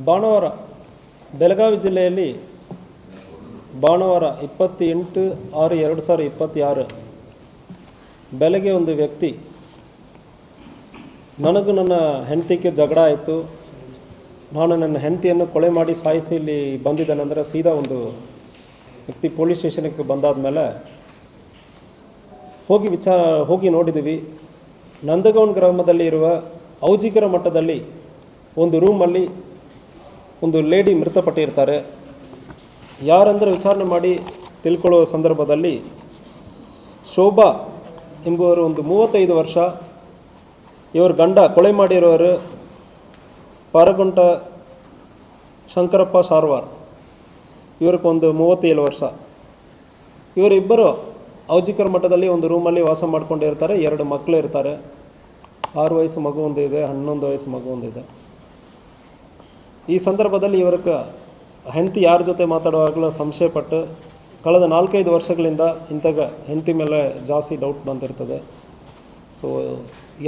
ಭಾನುವಾರ ಬೆಳಗಾವಿ ಜಿಲ್ಲೆಯಲ್ಲಿ ಭಾನುವಾರ 28/6/2026 ಬೆಳಗ್ಗೆ ಒಂದು ವ್ಯಕ್ತಿ ನನಗೂ ನನ್ನ ಹೆಂಡತಿಗೆ ಜಗಳ ಆಯಿತು, ನಾನು ನನ್ನ ಹೆಂಡತಿಯನ್ನು ಕೊಲೆ ಮಾಡಿ ಸಾಯಿಸಿ ಇಲ್ಲಿ ಬಂದಿದ್ದೇನೆಂದರೆ ಸೀದಾ ಒಂದು ವ್ಯಕ್ತಿ ಪೊಲೀಸ್ ಸ್ಟೇಷನ್ಗೆ ಬಂದಾದ ಮೇಲೆ ಹೋಗಿ ನೋಡಿದ್ದೀವಿ. ನಂದಗೌನ್ ಗ್ರಾಮದಲ್ಲಿ ಇರುವ ಔಜಿಕರ ಮಠದಲ್ಲಿ ಒಂದು ರೂಮಲ್ಲಿ ಒಂದು ಲೇಡಿ ಮೃತಪಟ್ಟಿರ್ತಾರೆ. ಯಾರಂದರೆ ವಿಚಾರಣೆ ಮಾಡಿ ತಿಳ್ಕೊಳ್ಳುವ ಸಂದರ್ಭದಲ್ಲಿ ಶೋಭಾ ಎಂಬುವರು ಒಂದು 35 ವರ್ಷ, ಇವರು ಗಂಡ ಕೊಲೆ ಮಾಡಿರೋರು ಪಾರಗುಂಟ ಶಂಕರಪ್ಪ ಸಾರ್ವಾರ್, ಇವ್ರಿಗೊಂದು 37 ವರ್ಷ. ಇವರಿಬ್ಬರು ಔಜಿಕರ ಮಠದಲ್ಲಿ ಒಂದು ರೂಮಲ್ಲಿ ವಾಸ ಮಾಡ್ಕೊಂಡಿರ್ತಾರೆ. 2 ಮಕ್ಕಳು ಇರ್ತಾರೆ. 6 ವಯಸ್ಸು ಮಗು ಒಂದು ಇದೆ, 11 ವಯಸ್ಸು ಮಗು ಒಂದಿದೆ. ಈ ಸಂದರ್ಭದಲ್ಲಿ ಇವರಿಗೆ ಹೆಂಡತಿ ಯಾರ ಜೊತೆ ಮಾತಾಡುವಾಗಲೂ ಸಂಶಯಪಟ್ಟು ಕಳೆದ 4-5 ವರ್ಷಗಳಿಂದ ಇಂಥಗ ಹೆಂಡತಿ ಮೇಲೆ ಜಾಸ್ತಿ ಡೌಟ್ ಬಂದಿರ್ತದೆ. ಸೊ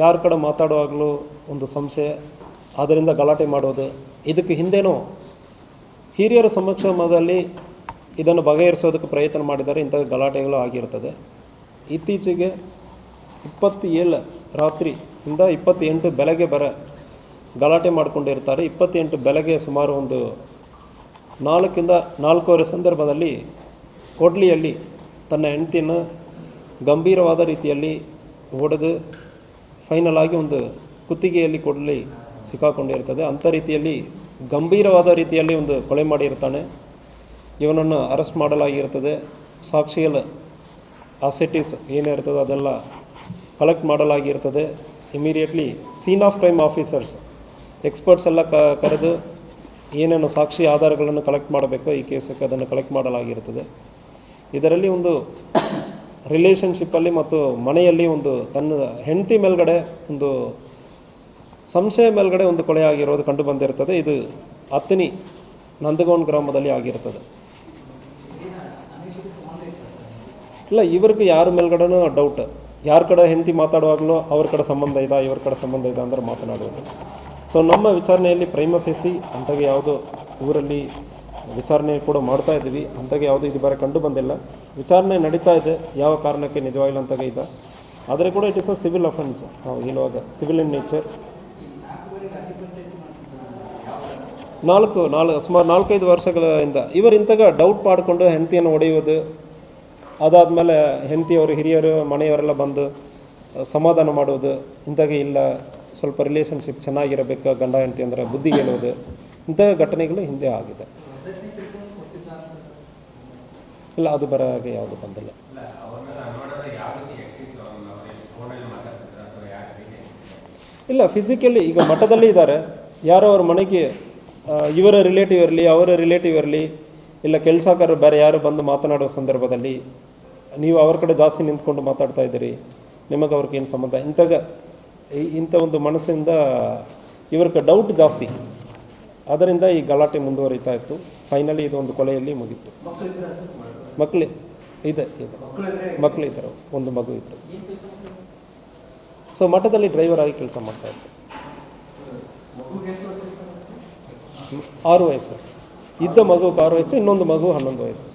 ಯಾರ ಕಡೆ ಮಾತಾಡುವಾಗಲೂ ಒಂದು ಸಂಶಯ, ಅದರಿಂದ ಗಲಾಟೆ ಮಾಡೋದು. ಇದಕ್ಕೆ ಹಿಂದೆನೂ ಹಿರಿಯರ ಸಮಕ್ಷಮದಲ್ಲಿ ಇದನ್ನು ಬಗೆಹರಿಸೋದಕ್ಕೆ ಪ್ರಯತ್ನ ಮಾಡಿದ್ದಾರೆ. ಇಂಥ ಗಲಾಟೆಗಳು ಆಗಿರ್ತದೆ. ಇತ್ತೀಚೆಗೆ 27 ರಾತ್ರಿಯಿಂದ 28 ಬೆಳಗ್ಗೆ ಗಲಾಟೆ ಮಾಡಿಕೊಂಡಿರ್ತಾರೆ. 28 ಬೆಳಗ್ಗೆ ಸುಮಾರು ಒಂದು 4ರಿಂದ 4:15 ಸಂದರ್ಭದಲ್ಲಿ ಕೊಡ್ಲಿಯಲ್ಲಿ ತನ್ನ ಹೆಂಡತಿಯನ್ನು ಗಂಭೀರವಾದ ರೀತಿಯಲ್ಲಿ ಹೊಡೆದು ಫೈನಲ್ ಆಗಿ ಒಂದು ಕುತ್ತಿಗೆಯಲ್ಲಿ ಕೊಡ್ಲಿ ಸಿಕ್ಕಾಕೊಂಡಿರ್ತದೆ. ಅಂಥ ರೀತಿಯಲ್ಲಿ ಗಂಭೀರವಾದ ರೀತಿಯಲ್ಲಿ ಒಂದು ಕೊಲೆ ಮಾಡಿರ್ತಾನೆ. ಇವನನ್ನು ಅರೆಸ್ಟ್ ಮಾಡಲಾಗಿರ್ತದೆ. ಸಾಕ್ಷಿಗಳ ಅಸೆಟೀಸ್ ಏನಿರ್ತದೆ ಅದೆಲ್ಲ ಕಲೆಕ್ಟ್ ಮಾಡಲಾಗಿರ್ತದೆ. Immediately scene of crime officers experts ಎಲ್ಲ ಕರೆದು ಏನೇನು ಸಾಕ್ಷಿ ಆಧಾರಗಳನ್ನು ಕಲೆಕ್ಟ್ ಮಾಡಬೇಕೋ ಈ ಕೇಸಕ್ಕೆ ಅದನ್ನು ಕಲೆಕ್ಟ್ ಮಾಡಲಾಗಿರ್ತದೆ. ಇದರಲ್ಲಿ ಒಂದು ರಿಲೇಷನ್ಶಿಪ್ಪಲ್ಲಿ ಮತ್ತು ಮನೆಯಲ್ಲಿ ಒಂದು ತನ್ನ ಹೆಂಡತಿ ಮೇಲ್ಗಡೆ ಒಂದು ಸಂಶಯ ಮೇಲ್ಗಡೆ ಒಂದು ಕೊಲೆ ಆಗಿರೋದು ಕಂಡು ಬಂದಿರ್ತದೆ. ಇದು ಅತ್ತನಿ ನಂದಗೌನ್ ಗ್ರಾಮದಲ್ಲಿ ಆಗಿರ್ತದೆ. ಇಲ್ಲ, ಇವ್ರಿಗೆ ಯಾರ ಮೇಲ್ಗಡೆನೂ ಡೌಟ್, ಯಾರ ಕಡೆ ಹೆಂಡತಿ ಮಾತಾಡುವಾಗಲೂ ಅವ್ರ ಕಡೆ ಸಂಬಂಧ ಇದೆ, ಇವ್ರ ಕಡೆ ಸಂಬಂಧ ಇದೆ ಅಂದ್ರೆ ಮಾತನಾಡೋದು. ಸೊ ನಮ್ಮ ವಿಚಾರಣೆಯಲ್ಲಿ ಪ್ರೈಮ ಫೇಸಿ ಅಂತಾಗೆ ಯಾವುದೋ ಊರಲ್ಲಿ ವಿಚಾರಣೆ ಕೂಡ ಮಾಡ್ತಾ ಇದ್ದೀವಿ. ಅಂತಾಗೆ ಯಾವುದೋ ಇದು ಬೇರೆ ಕಂಡು ಬಂದಿಲ್ಲ. ವಿಚಾರಣೆ ನಡೀತಾ ಇದೆ, ಯಾವ ಕಾರಣಕ್ಕೆ ನಿಜವಾಗಿಲ್ಲ ಅಂತಾಗೆ ಇದೆ. ಆದರೆ ಕೂಡ it is a civil offence. ನಾವು ಹೇಳುವಾಗ ಸಿವಿಲ್ ಇನ್ ನೇಚರ್. ಸುಮಾರು 4-5 ವರ್ಷಗಳಿಂದ ಇವರು ಇಂತಾಗ ಡೌಟ್ ಮಾಡಿಕೊಂಡು ಹೆಂಡತಿಯನ್ನು ಹೊಡೆಯುವುದು, ಅದಾದಮೇಲೆ ಹೆಂಡತಿಯವರು ಹಿರಿಯರು ಮನೆಯವರೆಲ್ಲ ಬಂದು ಸಮಾಧಾನ ಮಾಡುವುದು, ಇಂತಾಗೆ ಇಲ್ಲ ಸ್ವಲ್ಪ ರಿಲೇಷನ್ಶಿಪ್ ಚೆನ್ನಾಗಿರಬೇಕು ಗಂಡ ಹೆಂಡತಿ ಅಂದರೆ ಬುದ್ಧಿ ಹೇಳುವುದು, ಇಂಥ ಘಟನೆಗಳು ಹಿಂದೆ ಆಗಿದೆ. ಇಲ್ಲ, ಅದು ಬರೋಗೆ ಯಾವುದು ಬಂದಿಲ್ಲ. ಇಲ್ಲ, ಫಿಸಿಕಲಿ ಈಗ ಮಠದಲ್ಲಿ ಇದ್ದಾರೆ, ಯಾರೋ ಅವ್ರ ಮನೆಗೆ ಇವರ ರಿಲೇಟಿವ್ ಇರಲಿ ಅವರ ರಿಲೇಟಿವ್ ಇರಲಿ ಇಲ್ಲ ಕೆಲಸಗಾರರು ಬೇರೆ ಯಾರು ಬಂದು ಮಾತನಾಡುವ ಸಂದರ್ಭದಲ್ಲಿ ನೀವು ಅವ್ರ ಕಡೆ ಜಾಸ್ತಿ ನಿಂತ್ಕೊಂಡು ಮಾತಾಡ್ತಾ ಇದ್ದೀರಿ, ನಿಮಗೆ ಅವ್ರಿಗೆ ಏನು ಸಂಬಂಧ, ಇಂಥ ಒಂದು ಮನಸ್ಸಿಂದ ಇವ್ರಿಗೆ ಡೌಟ್ ಜಾಸ್ತಿ. ಅದರಿಂದ ಈ ಗಲಾಟೆ ಮುಂದುವರಿತಾ ಇತ್ತು. ಫೈನಲಿ ಇದೊಂದು ಕೊಲೆಯಲ್ಲಿ ಮುಗೀತು. ಮಕ್ಕಳಿದ್ದರು, ಒಂದು ಮಗು ಇತ್ತು. ಸೊ ಮಠದಲ್ಲಿ ಡ್ರೈವರ್ ಆಗಿ ಕೆಲಸ ಮಾಡ್ತಾ ಇತ್ತು. 6 ವಯಸ್ಸು ಇದ್ದ ಮಗು 6 ವಯಸ್ಸು, ಇನ್ನೊಂದು ಮಗು 11 ವಯಸ್ಸು.